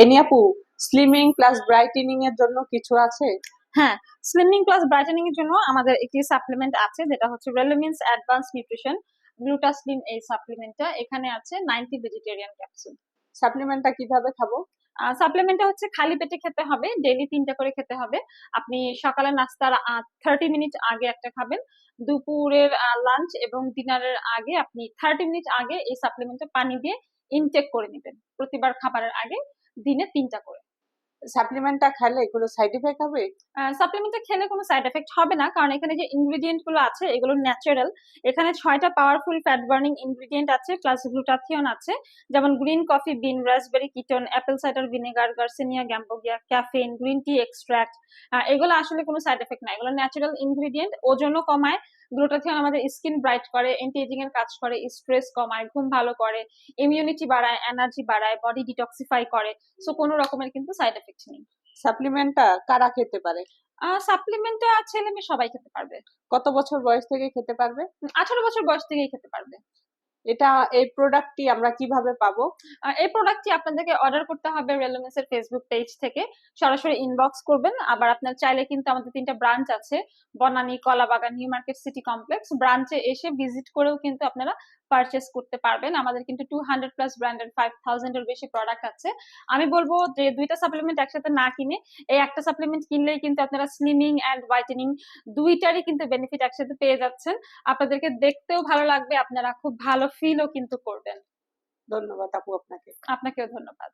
Any আপু, slimming plus brightening এর জন্য কিছু আছে? হ্যাঁ, স্লিমিং প্লাস ব্রাইটেনিং এর জন্য আমাদের একটি সাপ্লিমেন্ট আছে, যেটা হচ্ছে রেলিমিন্স অ্যাডভান্স নিউট্রিশন গ্লুটাসলিন। এই সাপ্লিমেন্টটা এখানে আছে 90 ভেজিটেরিয়ান ক্যাপসুল। সাপ্লিমেন্টটা কিভাবে খাবো? সাপ্লিমেন্টটা হচ্ছে খালি পেটে খেতে হবে, ডেইলি 3টা করে খেতে হবে। আপনি সকালে নাস্তার 30 মিনিট আগে একটা খাবেন, দুপুরের লাঞ্চ এবং ডিনারের আগে আপনি 30 মিনিট আগে এই সাপ্লিমেন্টটা পানি দিয়ে ইনটেক করে নেবেন প্রতিবার খাবারের আগে, দিনে 3টা করে। সাপ্লিমেন্টটা খেলে কোনো সাইড ইফেক্ট হবে? সাপ্লিমেন্টটা খেলে কোনো সাইড এফেক্ট হবে না, কারণ এখানে যে ইনগ্রিডিয়েন্ট গুলো আছে এগুলো ন্যাচারাল। এখানে 6টা পাওয়ারফুল ফ্যাট বার্নিং ইনগ্রিডিয়েন্ট আছে, প্লাস গ্লুটাথিয়ন আছে, যেমন green coffee bean, raspberry ketone, apple cider vinegar, garcinia cambogia, caffeine, green tea extract. এগুলো আসলে কোনো সাইড এফেক্ট না, এগুলো ন্যাচারাল ইনগ্রিডিয়েন্ট। ওজনও কমায়। গ্লুটাথিয়ন আমাদের স্কিন ব্রাইট করে, এন্টি এজিং এর কাজ করে, স্ট্রেস কমায়, ঘুম ভালো করে, ইমিউনিটি বাড়ায়, এনার্জি বাড়ায়, বডি ডিটক্সিফাই করে। সো কোনো রকমের কিন্তু সাইড এফেক্ট নেই। সাপ্লিমেন্টটা কারা খেতে পারে? সাপ্লিমেন্টটা ছেলে মেয়ে সবাই খেতে পারবে। কত বছর বয়স থেকে খেতে পারবে? 18 বছর বয়স থেকেই খেতে পারবে। এটা, এই প্রোডাক্টটি আমরা কিভাবে পাবো? এই প্রোডাক্টটি আপনাদেরকে অর্ডার করতে হবে রেলুমেন্স এর ফেসবুক পেজ থেকে, সরাসরি ইনবক্স করবেন। আবার আপনার চাইলে কিন্তু আমাদের 3টা ব্রাঞ্চ আছে, বনানী, কলাবাগান, নিউ মার্কেট, সিটি কমপ্লেক্স। ব্রাঞ্চে এসে ভিজিট করেও কিন্তু আপনারা পারচেস করতে পারবেন। আমাদের কিন্তু 200+ ব্র্যান্ডের 5000 এর বেশি প্রোডাক্ট আছে। আমি বলবো যে 2টা সাপ্লিমেন্ট একসাথে না কিনে এই একটা সাপ্লিমেন্ট কিনলেই কিন্তু আপনারা স্লিমিং এন্ড হোয়াইটেনিং দুইটারই কিন্তু বেনিফিট একসাথে পেয়ে যাচ্ছেন। আপনাদেরকে দেখতেও ভালো লাগবে, আপনারা খুব ভালো ফিলও কিন্তু করবেন। ধন্যবাদ আপু আপনাকে। আপনাকেও ধন্যবাদ।